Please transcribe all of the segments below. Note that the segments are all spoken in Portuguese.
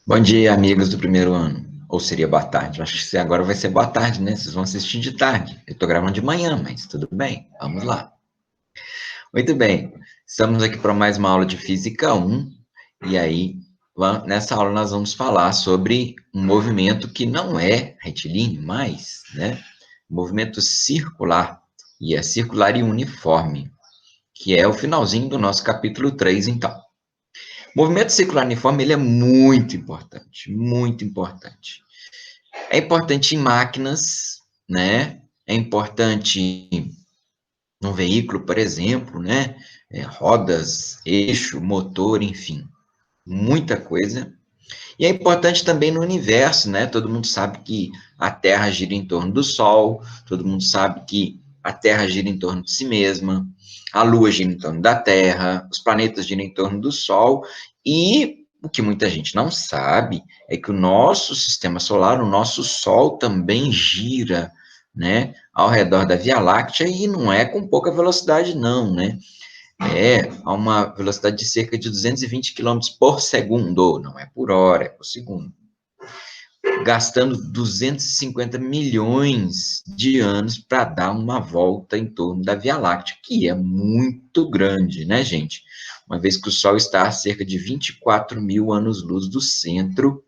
Bom dia, amigos do primeiro ano. Ou seria boa tarde? Acho que agora vai ser boa tarde, né? Vocês vão assistir de tarde. Eu tô gravando de manhã, mas tudo bem. Vamos lá. Muito bem. Estamos aqui para mais uma aula de Física 1. E aí, nessa aula nós vamos falar sobre um movimento que não é retilíneo, mas, né? Movimento circular. E é circular e uniforme, que é o finalzinho do nosso capítulo 3, então. O movimento circular uniforme, ele é muito importante, muito importante. É importante em máquinas, né? É importante no veículo, por exemplo, né? Rodas, eixo, motor, enfim, muita coisa. E é importante também no universo, né? Todo mundo sabe que a Terra gira em torno do Sol, todo mundo sabe que a Terra gira em torno de si mesma, a Lua gira em torno da Terra, os planetas giram em torno do Sol, e o que muita gente não sabe é que o nosso sistema solar, o nosso Sol também gira, né, ao redor da Via Láctea, e não é com pouca velocidade, não, né? A uma velocidade de cerca de 220 quilômetros por segundo, não é por hora, é por segundo, gastando 250 milhões de anos para dar uma volta em torno da Via Láctea, que é muito grande, né, gente? Uma vez que o Sol está a cerca de 24 mil anos-luz do centro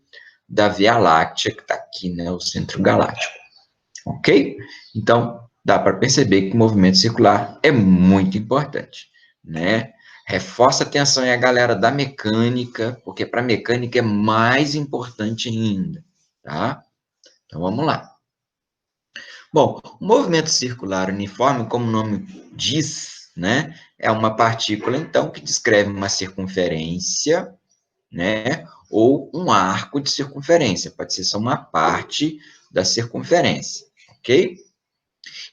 da Via Láctea, que está aqui, né, o centro galáctico, ok? Então, dá para perceber que o movimento circular é muito importante, né? Reforça a atenção aí a galera da mecânica, porque para a mecânica é mais importante ainda, tá? Então, vamos lá. Bom, o movimento circular uniforme, como o nome diz, né, é uma partícula, então, que descreve uma circunferência, né, ou um arco de circunferência, pode ser só uma parte da circunferência, ok?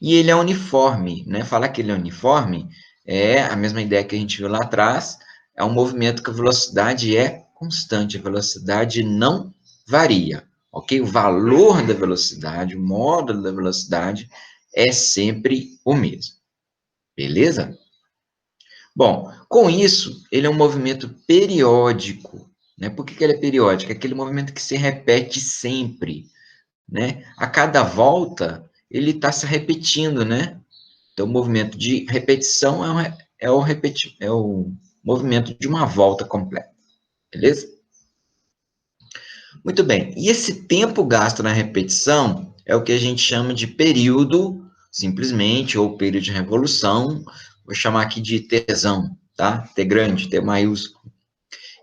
E ele é uniforme, né? Falar que ele é uniforme é a mesma ideia que a gente viu lá atrás, é um movimento que a velocidade é constante, a velocidade não varia, ok? O valor da velocidade, o módulo da velocidade é sempre o mesmo, beleza? Bom, com isso, ele é um movimento periódico, né? Por que ele é periódico? É aquele movimento que se repete sempre, né? A cada volta, ele está se repetindo, né? Então, o movimento de repetição é o movimento de uma volta completa, beleza? Muito bem. E esse tempo gasto na repetição é o que a gente chama de período, simplesmente, ou período de revolução. Vou chamar aqui de Tsão, tá? T grande, T maiúsculo.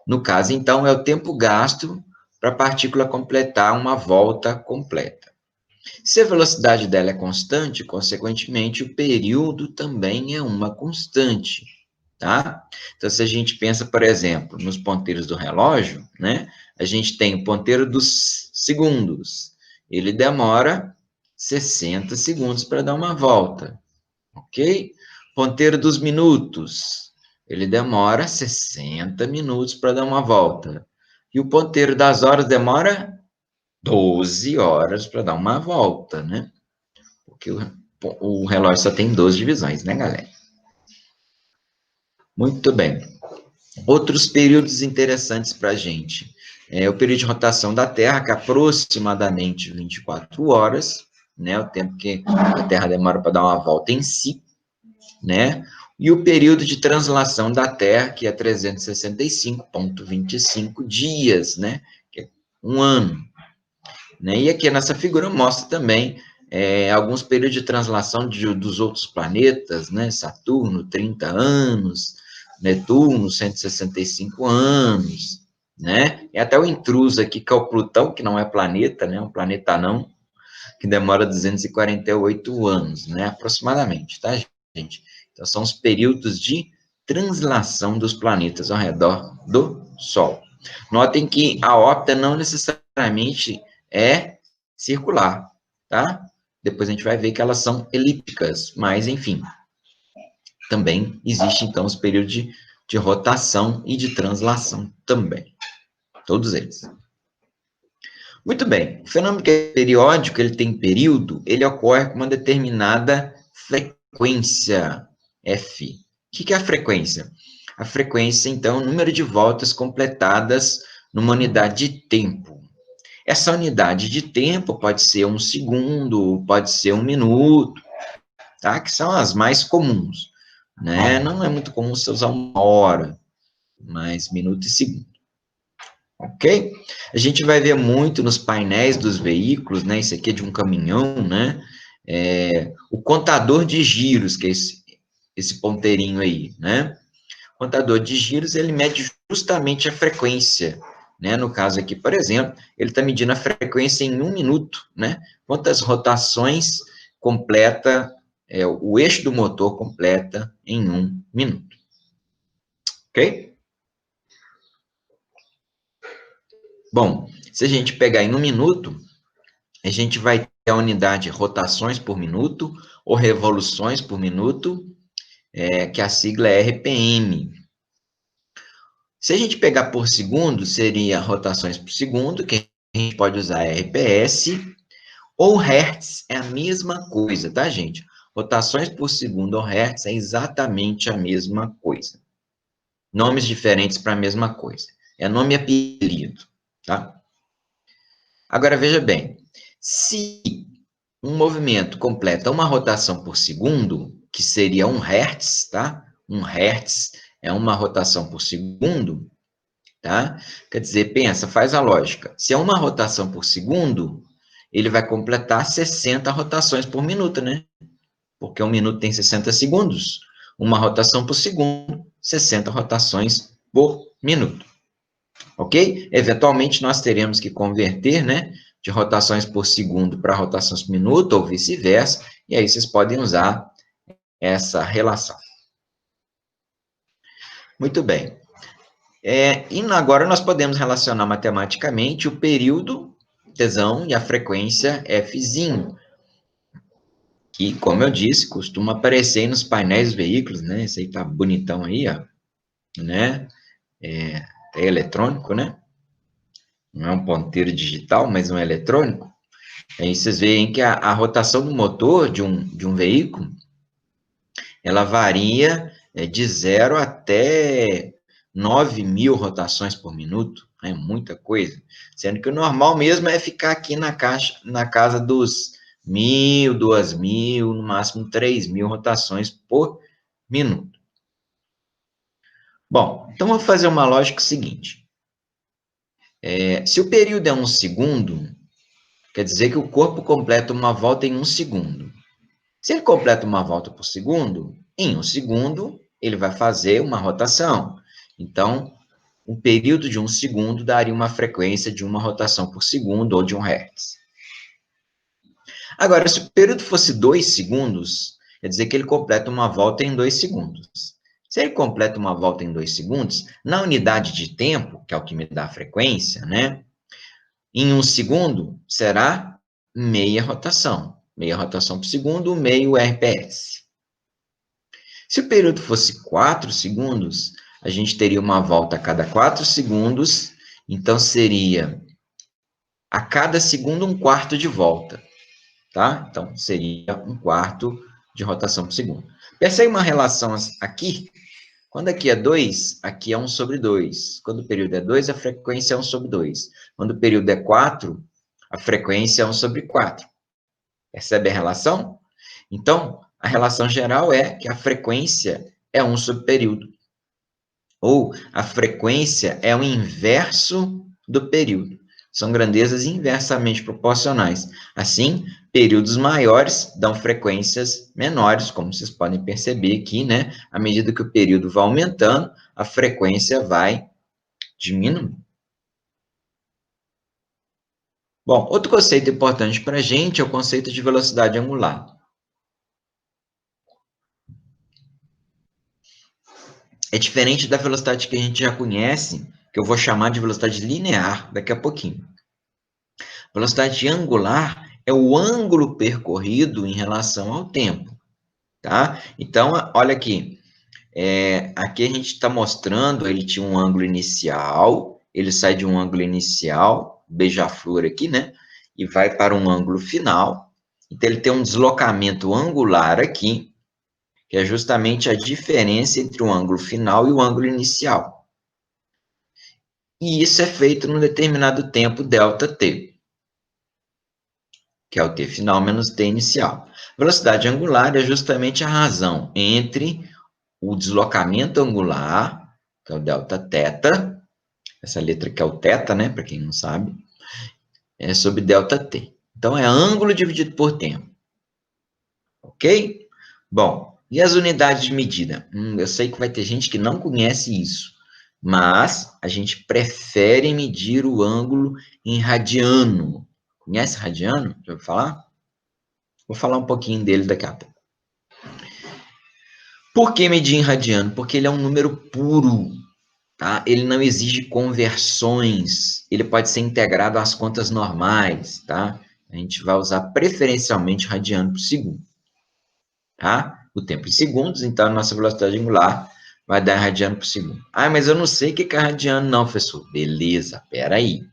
No caso, então, é o tempo gasto para a partícula completar uma volta completa. Se a velocidade dela é constante, consequentemente, o período também é uma constante, tá? Então, se a gente pensa, por exemplo, nos ponteiros do relógio, né? A gente tem o ponteiro dos segundos. Ele demora 60 segundos para dar uma volta, ok? Ponteiro dos minutos. Ele demora 60 minutos para dar uma volta. E o ponteiro das horas demora 12 horas para dar uma volta, né? Porque o relógio só tem 12 divisões, né, galera? Muito bem. Outros períodos interessantes para a gente. É o período de rotação da Terra, que é aproximadamente 24 horas, né? O tempo que a Terra demora para dar uma volta em si, né? E o período de translação da Terra, que é 365,25 dias, né? Que é um ano. Né? E aqui nessa figura mostra também alguns períodos de translação dos outros planetas, né? Saturno, 30 anos, Netuno, 165 anos, né? E até o intruso aqui, que é o Plutão, que não é planeta, né? Um planeta não, que demora 248 anos, né? Aproximadamente, tá, gente? Então, são os períodos de translação dos planetas ao redor do Sol. Notem que a órbita não necessariamente é circular, tá? Depois a gente vai ver que elas são elípticas, mas enfim. Também existe, então, os períodos de rotação e de translação também. Todos eles. Muito bem. O fenômeno que é periódico, ele tem período, ele ocorre com uma determinada frequência, F. O que é a frequência? A frequência, então, é o número de voltas completadas numa unidade de tempo. Essa unidade de tempo pode ser 1 segundo, pode ser 1 minuto, tá? Que são as mais comuns, né? Não é muito comum você usar 1 hora, mas minuto e segundo. Ok? A gente vai ver muito nos painéis dos veículos, né? Isso aqui é de um caminhão, né? O contador de giros, que é esse ponteirinho aí, né? O contador de giros, ele mede justamente a frequência, né? No caso aqui, por exemplo, ele está medindo a frequência em 1 minuto, né? Quantas rotações completa, o eixo do motor completa em 1 minuto. Ok? Bom, se a gente pegar em 1 minuto, a gente vai ter a unidade rotações por minuto, ou revoluções por minuto, que a sigla é RPM. Se a gente pegar por segundo, seria rotações por segundo, que a gente pode usar RPS, ou Hertz, é a mesma coisa, tá, gente? Rotações por segundo ou Hertz é exatamente a mesma coisa. Nomes diferentes para a mesma coisa. É nome e apelido, tá? Agora, veja bem, se um movimento completa uma rotação por segundo, que seria 1 Hertz, tá? 1 Hertz é uma rotação por segundo, tá? Quer dizer, pensa, faz a lógica. Se é uma rotação por segundo, ele vai completar 60 rotações por minuto, né? Porque 1 minuto tem 60 segundos. Uma rotação por segundo, 60 rotações por minuto. Ok? Eventualmente, nós teremos que converter, né? De rotações por segundo para rotações por minuto, ou vice-versa, e aí vocês podem usar essa relação. Muito bem. E agora nós podemos relacionar matematicamente o período, tesão, e a frequência Fzinho, que, como eu disse, costuma aparecer aí nos painéis dos veículos, né? Esse aí tá bonitão aí, ó, né? É eletrônico, né? Não é um ponteiro digital, mas um eletrônico. Aí vocês veem que a rotação do motor de um veículo, ela varia de 0 até 9.000 rotações por minuto, é muita coisa. Sendo que o normal mesmo é ficar aqui na casa dos 1.000, 2.000, no máximo 3.000 rotações por minuto. Bom, então vou fazer uma lógica seguinte. Se o período é 1 segundo, quer dizer que o corpo completa uma volta em 1 segundo. Se ele completa uma volta por segundo, em 1 segundo, ele vai fazer uma rotação. Então, um período de 1 segundo daria uma frequência de uma rotação por segundo, ou de 1 Hz. Agora, se o período fosse 2 segundos, quer dizer que ele completa uma volta em 2 segundos. Se ele completa uma volta em 2 segundos, na unidade de tempo, que é o que me dá a frequência, né? Em 1 segundo, será meia rotação. Meia rotação por segundo, meio RPS. Se o período fosse 4 segundos, a gente teria uma volta a cada 4 segundos, então seria a cada segundo 1/4 de volta, tá? Então, seria 1/4 de rotação por segundo. Percebe uma relação aqui? Quando aqui é 2, aqui é 1 sobre 2. Quando o período é 2, a frequência é 1 sobre 2. Quando o período é 4, a frequência é 1 sobre 4. Percebe a relação? Então, a relação geral é que a frequência é 1 sobre período. Ou a frequência é o inverso do período. São grandezas inversamente proporcionais. Assim, períodos maiores dão frequências menores, como vocês podem perceber aqui, né? À medida que o período vai aumentando, a frequência vai diminuindo. Bom, outro conceito importante para a gente é o conceito de velocidade angular. É diferente da velocidade que a gente já conhece, que eu vou chamar de velocidade linear daqui a pouquinho. Velocidade angular é o ângulo percorrido em relação ao tempo, tá? Então, olha aqui. Aqui a gente está mostrando, ele tinha um ângulo inicial, ele sai de um ângulo inicial, beija-flor aqui, né? E vai para um ângulo final. Então, ele tem um deslocamento angular aqui, que é justamente a diferença entre o ângulo final e o ângulo inicial. E isso é feito num determinado tempo ΔT, que é o t final menos t inicial. Velocidade angular é justamente a razão entre o deslocamento angular, que é o Δθ, essa letra que é o θ, né, para quem não sabe, é sobre ΔT. Então, é ângulo dividido por tempo. Ok? Bom, e as unidades de medida? Eu sei que vai ter gente que não conhece isso, mas a gente prefere medir o ângulo em radiano. Conhece radiano? Já ouviu falar? Vou falar um pouquinho dele daqui a pouco. Por que medir em radiano? Porque ele é um número puro, tá? Ele não exige conversões, ele pode ser integrado às contas normais, tá? A gente vai usar preferencialmente radiano por segundo, tá? O tempo em segundos, então a nossa velocidade angular vai dar em radiano por segundo. Ah, mas eu não sei o que é radiano não, professor. Beleza, peraí.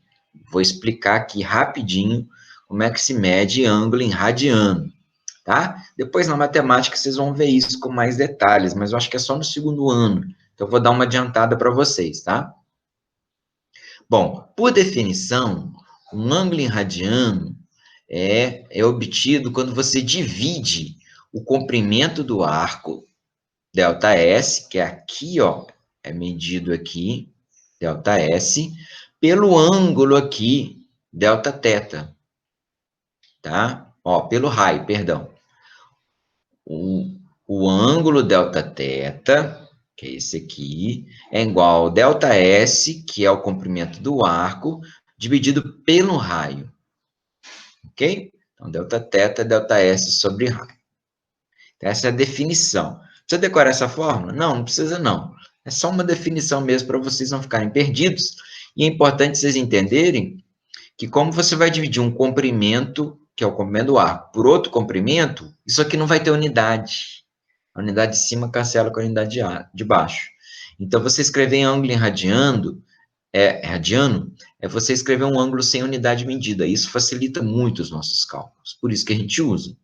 Vou explicar aqui rapidinho como é que se mede ângulo em radiano, tá? Depois na matemática vocês vão ver isso com mais detalhes, mas eu acho que é só no segundo ano. Então eu vou dar uma adiantada para vocês, tá? Bom, por definição, um ângulo em radiano é obtido quando você divide o comprimento do arco, ΔS, que é aqui, ó, é medido aqui, ΔS, pelo ângulo aqui, Δθ, tá? Ó, pelo raio, perdão. O ângulo Δθ, que é esse aqui, é igual ao ΔS, que é o comprimento do arco, dividido pelo raio. Ok? Então, Δθ é ΔS sobre raio. Então, essa é a definição. Precisa decorar essa fórmula? Não, não precisa não. É só uma definição mesmo para vocês não ficarem perdidos. E é importante vocês entenderem que como você vai dividir um comprimento, que é o comprimento do arco, por outro comprimento, isso aqui não vai ter unidade. A unidade de cima cancela com a unidade de baixo. Então, você escrever em ângulo em radiano, é você escrever um ângulo sem unidade medida. Isso facilita muito os nossos cálculos. Por isso que a gente usa.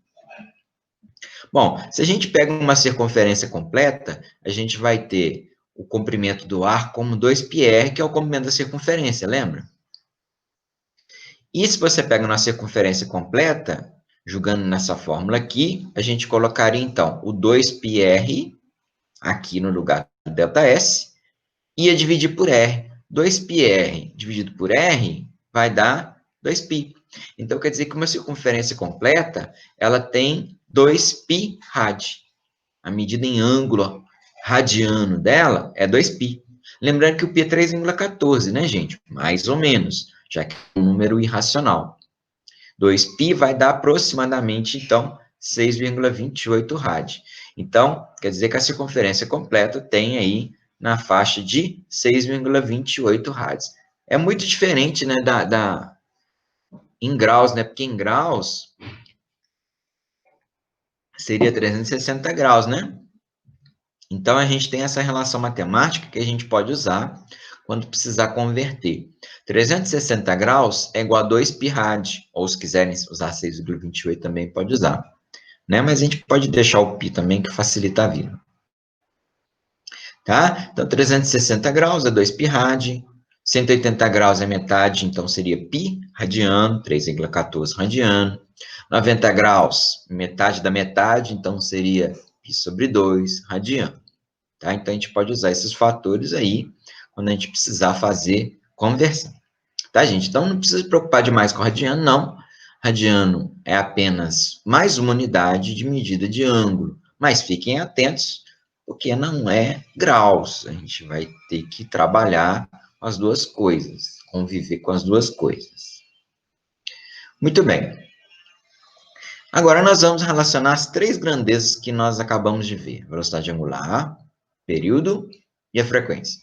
Bom, se a gente pega uma circunferência completa, a gente vai ter o comprimento do arco como 2πr, que é o comprimento da circunferência, lembra? E se você pega uma circunferência completa, jogando nessa fórmula aqui, a gente colocaria, então, o 2πr aqui no lugar do ΔS, ia dividir por R. 2πr dividido por R vai dar 2π. Então, quer dizer que uma circunferência completa, ela tem 2π rad. A medida em ângulo radiano dela é 2π. Lembrando que o π é 3,14, né, gente? Mais ou menos, já que é um número irracional. 2π vai dar aproximadamente, então, 6,28 rad. Então, quer dizer que a circunferência completa tem aí na faixa de 6,28 rads. É muito diferente, né, em graus, né? Porque em graus seria 360 graus, né? Então, a gente tem essa relação matemática que a gente pode usar quando precisar converter. 360 graus é igual a 2π rad, ou se quiserem usar 6,28 também pode usar. Né? Mas a gente pode deixar o π também, que facilita a vida. Tá? Então, 360 graus é 2π rad, 180 graus é metade, então seria π radiano, 3,14 radiano. 90 graus, metade da metade, então seria π sobre 2 radiano. Tá? Então, a gente pode usar esses fatores aí quando a gente precisar fazer conversão. Tá, gente? Então, não precisa se preocupar demais com radiano, não. Radiano é apenas mais uma unidade de medida de ângulo. Mas fiquem atentos, porque não é graus. A gente vai ter que trabalhar com as duas coisas, conviver com as duas coisas. Muito bem. Agora, nós vamos relacionar as três grandezas que nós acabamos de ver. Velocidade angular, período e a frequência.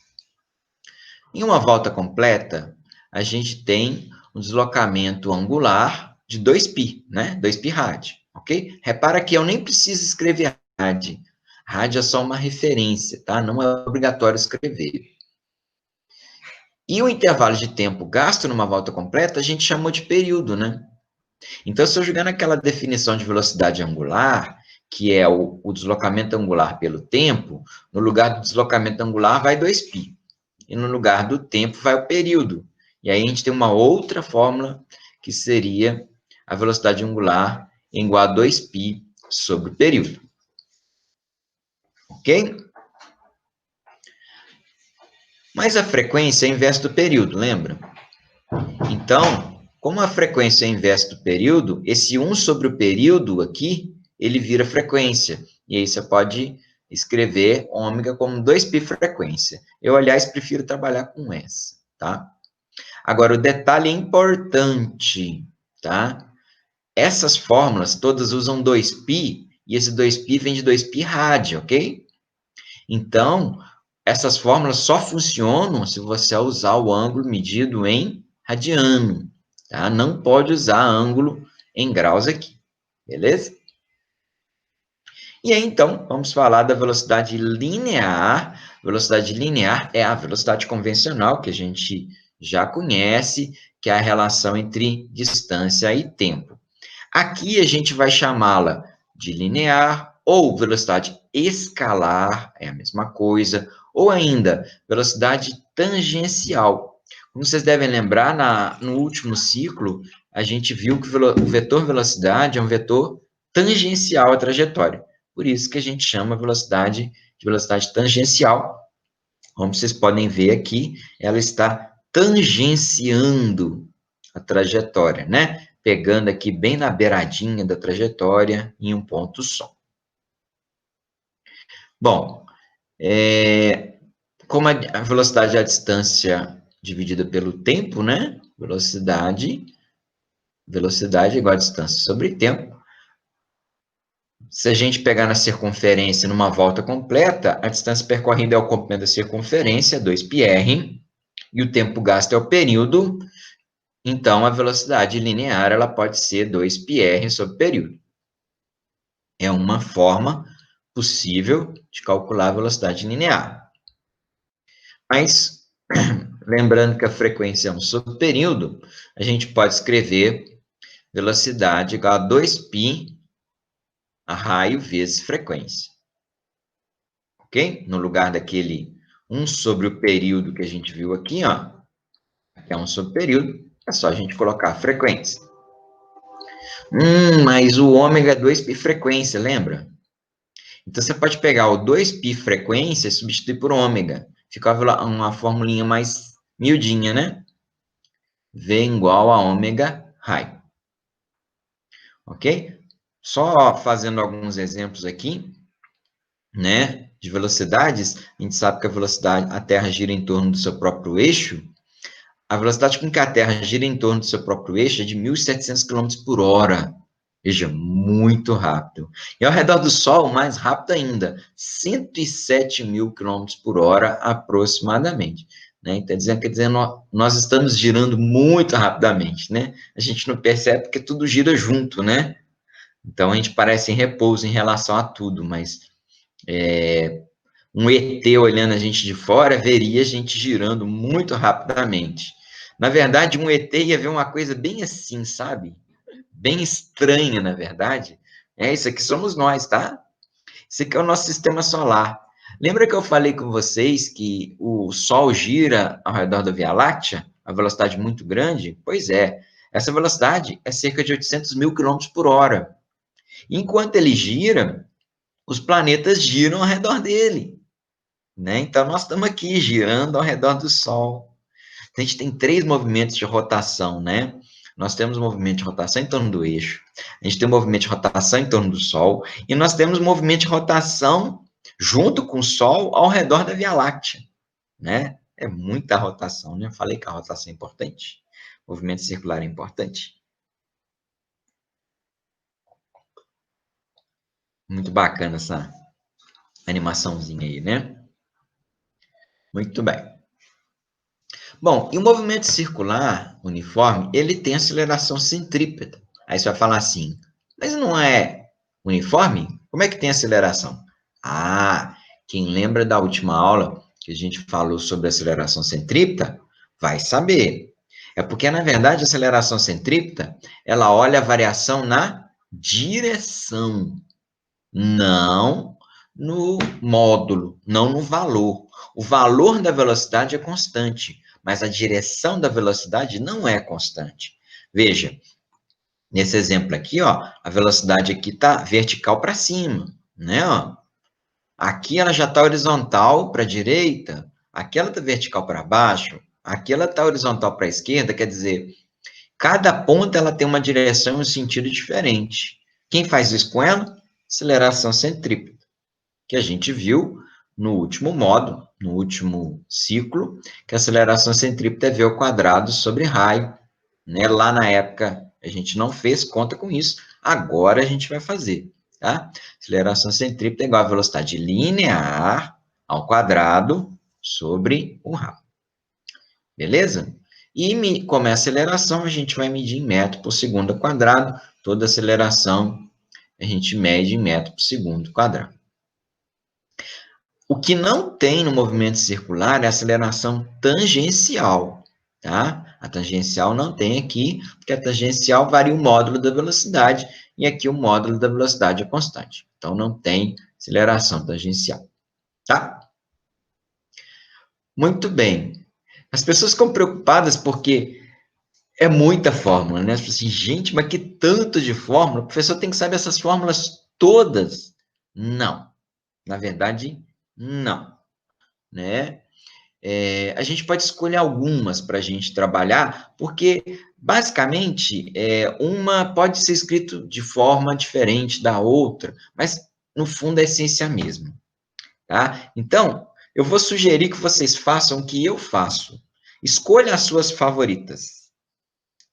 Em uma volta completa, a gente tem um deslocamento angular de 2π, né? 2π rad, ok? Repara que eu nem preciso escrever rad. Rad é só uma referência, tá? Não é obrigatório escrever. E o intervalo de tempo gasto numa volta completa, a gente chamou de período, né? Então, se eu jogar naquela definição de velocidade angular, que é o deslocamento angular pelo tempo, no lugar do deslocamento angular vai 2π. e no lugar do tempo vai o período. E aí a gente tem uma outra fórmula, que seria a velocidade angular igual a 2π sobre o período. Ok? Mas a frequência é inversa do período, lembra? Então, como a frequência é inversa do período, esse 1 sobre o período aqui, ele vira frequência. E aí você pode escrever ômega como 2π frequência. Eu, aliás, prefiro trabalhar com essa, tá? Agora, o detalhe importante, tá? Essas fórmulas todas usam 2π, e esse 2π vem de 2π rádio, ok? Então, essas fórmulas só funcionam se você usar o ângulo medido em radiano, tá? Não pode usar ângulo em graus aqui, beleza? E aí, então, vamos falar da velocidade linear. Velocidade linear é a velocidade convencional, que a gente já conhece, que é a relação entre distância e tempo. Aqui a gente vai chamá-la de linear, ou velocidade escalar, é a mesma coisa, ou ainda velocidade tangencial. Como vocês devem lembrar, no último ciclo, a gente viu que o vetor velocidade é um vetor tangencial à trajetória. Por isso que a gente chama velocidade de velocidade tangencial. Como vocês podem ver aqui, ela está tangenciando a trajetória, né? Pegando aqui bem na beiradinha da trajetória em um ponto só. Bom, como a velocidade é a distância dividida pelo tempo, né? Velocidade é igual a distância sobre tempo. Se a gente pegar na circunferência numa volta completa, a distância percorrida é o comprimento da circunferência, 2πr, e o tempo gasto é o período. Então, a velocidade linear ela pode ser 2πr sobre período. É uma forma possível de calcular a velocidade linear. Mas, lembrando que a frequência é um sobre período, a gente pode escrever velocidade igual a 2π a raio vezes frequência. Ok? No lugar daquele 1 sobre o período que a gente viu aqui, ó, que é 1 sobre o período, é só a gente colocar a frequência. Mas o ômega é 2π frequência, lembra? Então, você pode pegar o 2π frequência e substituir por ômega. Fica uma formulinha mais miudinha, né? V igual a ômega raio. Ok? Só fazendo alguns exemplos aqui, né? De velocidades, a gente sabe que a Terra gira em torno do seu próprio eixo. A velocidade com que a Terra gira em torno do seu próprio eixo é de 1.700 km por hora. Veja, muito rápido. E ao redor do Sol, mais rápido ainda, 107.000 km por hora aproximadamente. Né? Então, quer dizer, nós estamos girando muito rapidamente, né? A gente não percebe porque tudo gira junto, né? Então, a gente parece em repouso em relação a tudo, mas um ET olhando a gente de fora veria a gente girando muito rapidamente. Na verdade, um ET ia ver uma coisa bem assim, sabe? Bem estranha, na verdade. Isso aqui somos nós, tá? Isso aqui é o nosso sistema solar. Lembra que eu falei com vocês que o Sol gira ao redor da Via Láctea, a velocidade muito grande? Pois é, essa velocidade é cerca de 800.000 km por hora. Enquanto ele gira, os planetas giram ao redor dele. Né? Então, nós estamos aqui girando ao redor do Sol. A gente tem 3 movimentos de rotação, né? Nós temos movimento de rotação em torno do eixo, a gente tem um movimento de rotação em torno do Sol, e nós temos movimento de rotação junto com o Sol ao redor da Via Láctea, né? É muita rotação, né? Eu falei que a rotação é importante, o movimento circular é importante. Muito bacana essa animaçãozinha aí, né? Muito bem. Bom, e o movimento circular uniforme, ele tem aceleração centrípeta. Aí você vai falar assim, mas não é uniforme? Como é que tem aceleração? Ah, quem lembra da última aula que a gente falou sobre aceleração centrípeta, vai saber. É porque, na verdade, a aceleração centrípeta, ela olha a variação na direção, não no módulo, não no valor. O valor da velocidade é constante, mas a direção da velocidade não é constante. Veja, nesse exemplo aqui, ó, a velocidade aqui está vertical para cima, né? Ó. Aqui ela já está horizontal para a direita, aqui ela está vertical para baixo, aqui ela está horizontal para a esquerda, quer dizer, cada ponta ela tem uma direção e um sentido diferente. Quem faz isso com ela? Aceleração centrípeta, que a gente viu no último módulo, no último ciclo, que a aceleração centrípeta é v ao quadrado sobre raio. Né? Lá na época a gente não fez conta com isso, agora a gente vai fazer. Tá? Aceleração centrípeta é igual a velocidade linear ao quadrado sobre o raio. Beleza? E como é aceleração, a gente vai medir em metro por segundo ao quadrado. Toda aceleração a gente mede em metro por segundo quadrado. O que não tem no movimento circular é a aceleração tangencial, tá? A tangencial não tem aqui, porque a tangencial varia o módulo da velocidade, e aqui o módulo da velocidade é constante. Então, não tem aceleração tangencial, tá? Muito bem. As pessoas ficam preocupadas porque é muita fórmula, né? As pessoas assim, gente, mas que tanto de fórmula? O professor tem que saber essas fórmulas todas? Não. Na verdade, não, né? A gente pode escolher algumas para a gente trabalhar, porque, basicamente, uma pode ser escrito de forma diferente da outra, mas, no fundo, a essência é a mesma, tá? Então, eu vou sugerir que vocês façam o que eu faço. Escolha as suas favoritas,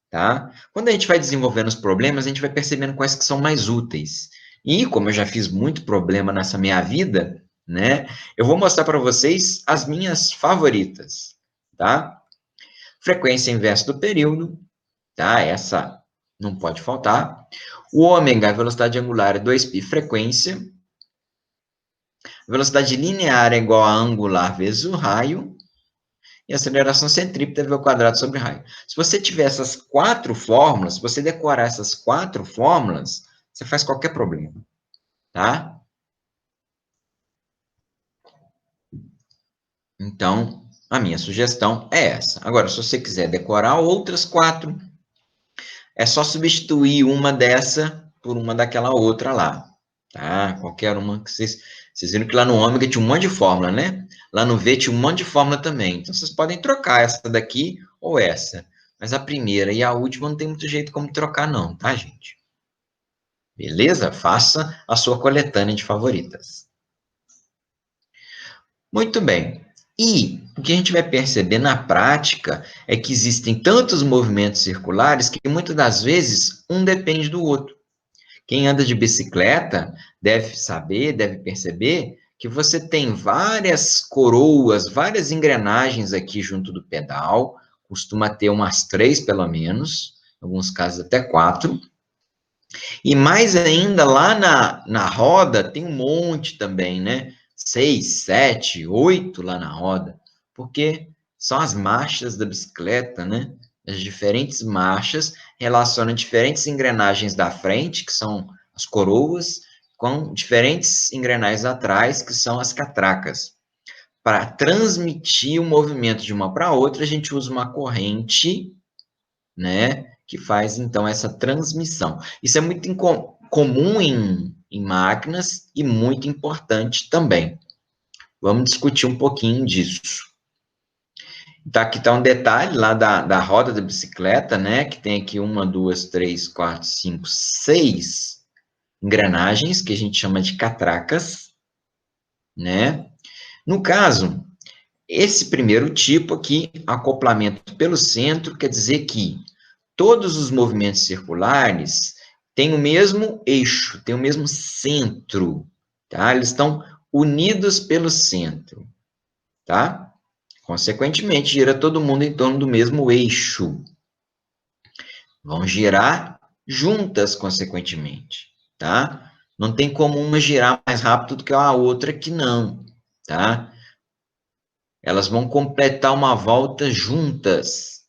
tá? Quando a gente vai desenvolvendo os problemas, a gente vai percebendo quais que são mais úteis. E, como eu já fiz muito problema nessa minha vida, né? Eu vou mostrar para vocês as minhas favoritas, tá? Frequência inversa do período, tá? Essa não pode faltar. O ômega, a velocidade angular é 2π frequência. Velocidade linear é igual a angular vezes o raio. E a aceleração centrípeta é v ao quadrado sobre raio. Se você tiver essas 4 fórmulas, se você decorar essas 4 fórmulas, você faz qualquer problema, tá? Então, a minha sugestão é essa. Agora, se você quiser decorar outras 4, é só substituir uma dessa por uma daquela outra lá, tá? Qualquer uma que vocês viram que lá no ômega tinha um monte de fórmula, né? Lá no V tinha um monte de fórmula também. Então, vocês podem trocar essa daqui ou essa. Mas a primeira e a última não tem muito jeito como trocar não, tá, gente? Beleza? Faça a sua coletânea de favoritas. Muito bem. E o que a gente vai perceber na prática é que existem tantos movimentos circulares que muitas das vezes um depende do outro. Quem anda de bicicleta deve saber, deve perceber que você tem várias coroas, várias engrenagens aqui junto do pedal, costuma ter umas 3 pelo menos, em alguns casos até 4. E mais ainda, lá na roda tem um monte também, né? 6, 7, 8 lá na roda, porque são as marchas da bicicleta, né? As diferentes marchas relacionam diferentes engrenagens da frente, que são as coroas, com diferentes engrenagens atrás, que são as catracas. Para transmitir o movimento de uma para outra, a gente usa uma corrente, né? Que faz, então, essa transmissão. Isso é muito comum em máquinas e muito importante também. Vamos discutir um pouquinho disso. Então, aqui está um detalhe lá da roda da bicicleta, né? Que tem aqui 1, 2, 3, 4, 5, 6 engrenagens, que a gente chama de catracas, né? No caso, esse primeiro tipo aqui, acoplamento pelo centro, quer dizer que todos os movimentos circulares têm o mesmo eixo, têm o mesmo centro, tá? Eles estão unidos pelo centro, tá? Consequentemente, gira todo mundo em torno do mesmo eixo. Vão girar juntas, consequentemente, tá? Não tem como uma girar mais rápido do que a outra que não, tá? Elas vão completar uma volta juntas,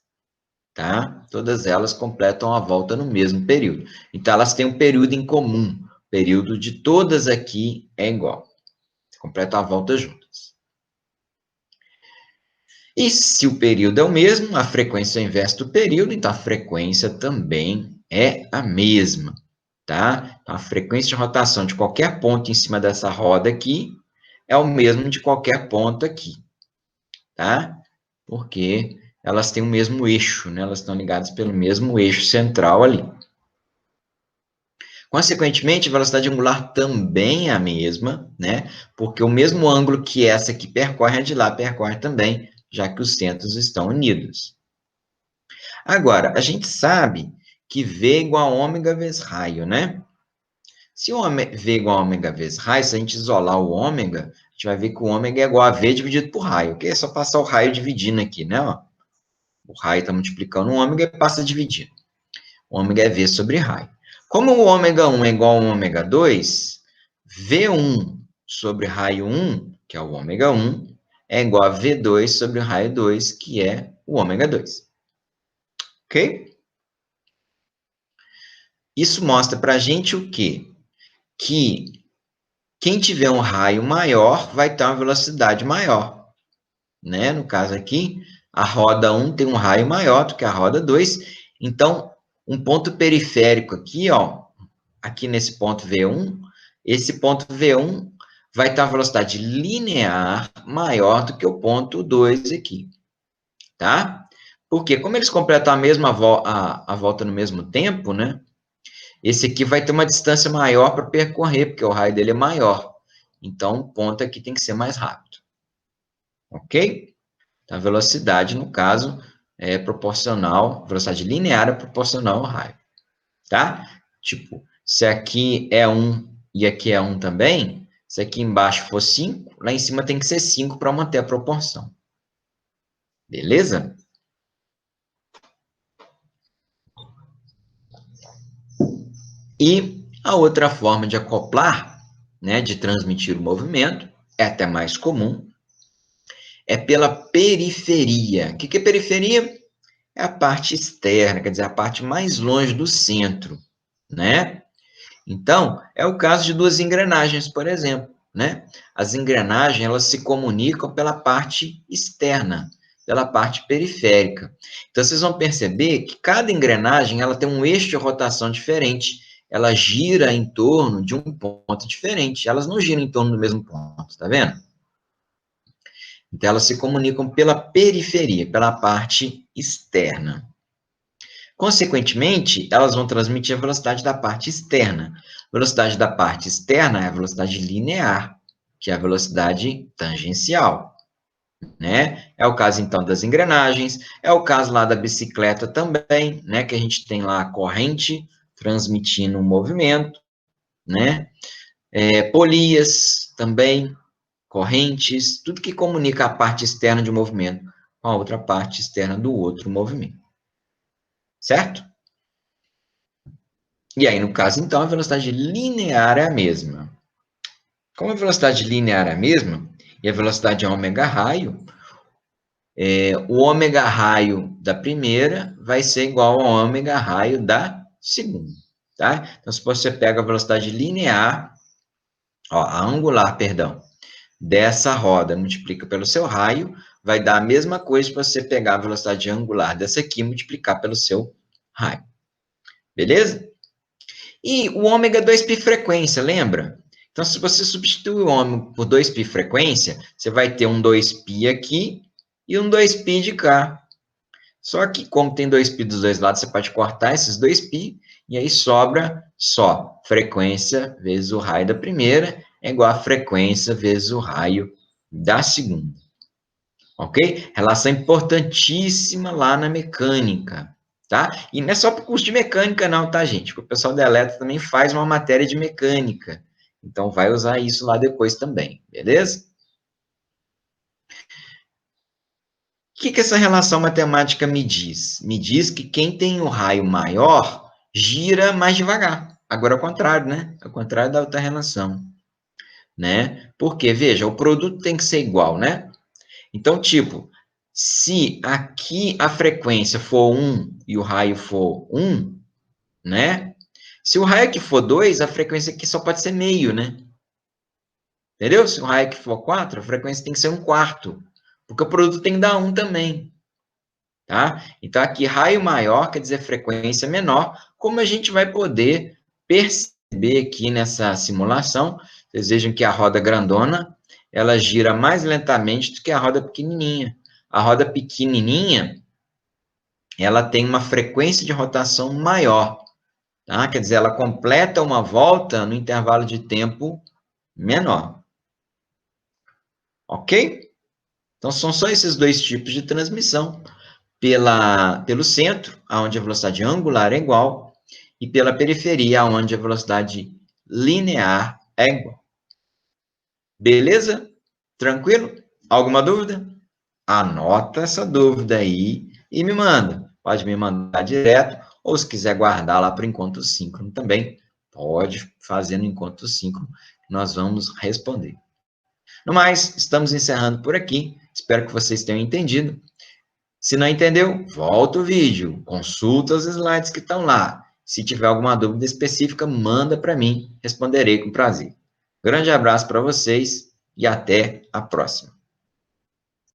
tá? Todas elas completam a volta no mesmo período. Então, elas têm um período em comum. O período de todas aqui é igual. completam a volta juntas. E se o período é o mesmo, a frequência é o inverso do período, então a frequência também é a mesma, tá? Então, a frequência de rotação de qualquer ponto em cima dessa roda aqui é o mesmo de qualquer ponto aqui, tá? Porque elas têm o mesmo eixo, né? Elas estão ligadas pelo mesmo eixo central ali. Consequentemente, a velocidade angular também é a mesma, né? Porque o mesmo ângulo que essa aqui percorre, a de lá percorre também, já que os centros estão unidos. Agora, a gente sabe que V é igual a ômega vezes raio, né? Se o V é igual a ômega vezes raio, se a gente isolar o ômega, a gente vai ver que o ômega é igual a V dividido por raio, que é só passar o raio dividindo aqui, né? Ó, o raio está multiplicando o ômega e passa dividindo. O ômega é V sobre raio. Como o ômega 1 é igual ao ômega 2, V1 sobre raio 1, que é o ômega 1, é igual a V2 sobre raio 2, que é o ômega 2. Ok? Isso mostra para a gente o quê? Que quem tiver um raio maior vai ter uma velocidade maior. Né? No caso aqui, a roda 1 tem um raio maior do que a roda 2. Então, um ponto periférico aqui, ó, aqui nesse ponto V1, esse ponto V1 vai ter uma velocidade linear maior do que o ponto 2 aqui, tá? Porque como eles completam a mesma a volta no mesmo tempo, né? Esse aqui vai ter uma distância maior para percorrer, porque o raio dele é maior. Então, o ponto aqui tem que ser mais rápido. Ok? A velocidade, no caso, é proporcional, velocidade linear é proporcional ao raio. Tá? Tipo, se aqui é 1 e aqui é 1 também, se aqui embaixo for 5, lá em cima tem que ser 5 para manter a proporção. Beleza? E a outra forma de acoplar, né, de transmitir o movimento, é até mais comum, é pela periferia. O que é periferia? É a parte externa, quer dizer, a parte mais longe do centro, né? Então, é o caso de duas engrenagens, por exemplo, né? As engrenagens, elas se comunicam pela parte externa, pela parte periférica. Então, vocês vão perceber que cada engrenagem, ela tem um eixo de rotação diferente, ela gira em torno de um ponto diferente, elas não giram em torno do mesmo ponto, tá vendo? Então, elas se comunicam pela periferia, pela parte externa. Consequentemente, elas vão transmitir a velocidade da parte externa. A velocidade da parte externa é a velocidade linear, que é a velocidade tangencial, né? É o caso, então, das engrenagens, é o caso lá da bicicleta também, né? Que a gente tem lá a corrente transmitindo o movimento, né? Polias também, correntes, tudo que comunica a parte externa de um movimento com a outra parte externa do outro movimento. Certo? E aí, no caso, então, a velocidade linear é a mesma. Como a velocidade linear é a mesma, e a velocidade é ômega raio, o ômega raio da primeira vai ser igual ao ômega raio da segunda, tá? Então, se você pega a velocidade linear, ó, a angular, perdão, dessa roda, multiplica pelo seu raio, vai dar a mesma coisa se você pegar a velocidade angular dessa aqui e multiplicar pelo seu raio. Beleza? E o ômega é 2π frequência, lembra? Então, se você substituir o ômega por 2π frequência, você vai ter um 2π aqui e um 2π de cá. Só que, como tem 2π dos dois lados, você pode cortar esses 2π, e aí sobra só frequência vezes o raio da primeira é igual a frequência vezes o raio da segunda. Ok? Relação importantíssima lá na mecânica. Tá? E não é só para o curso de mecânica não, tá, gente? Porque o pessoal da elétrica também faz uma matéria de mecânica. Então, vai usar isso lá depois também, beleza? O que essa relação matemática me diz? Me diz que quem tem o raio maior gira mais devagar. Agora, ao contrário, né? Ao contrário da outra relação. Né? Porque, veja, o produto tem que ser igual, né? Então, tipo, se aqui a frequência for 1 e o raio for 1, né? Se o raio aqui for 2, a frequência aqui só pode ser meio, né? Entendeu? Se o raio aqui for 4, a frequência tem que ser 1/4, porque o produto tem que dar 1 também. Tá? Então, aqui, raio maior quer dizer frequência menor, como a gente vai poder perceber aqui nessa simulação. Vocês vejam que a roda grandona, ela gira mais lentamente do que a roda pequenininha. A roda pequenininha, ela tem uma frequência de rotação maior, tá? Quer dizer, ela completa uma volta no intervalo de tempo menor. Ok? Então, são só esses dois tipos de transmissão. Pelo centro, onde a velocidade angular é igual, e pela periferia, onde a velocidade linear é igual. Beleza? Tranquilo? Alguma dúvida? Anota essa dúvida aí e me manda. Pode me mandar direto, ou se quiser guardar lá para o encontro síncrono também, pode fazer no encontro síncrono, nós vamos responder. No mais, estamos encerrando por aqui. Espero que vocês tenham entendido. Se não entendeu, volta o vídeo, consulta os slides que estão lá. Se tiver alguma dúvida específica, manda para mim, responderei com prazer. Grande abraço para vocês e até a próxima.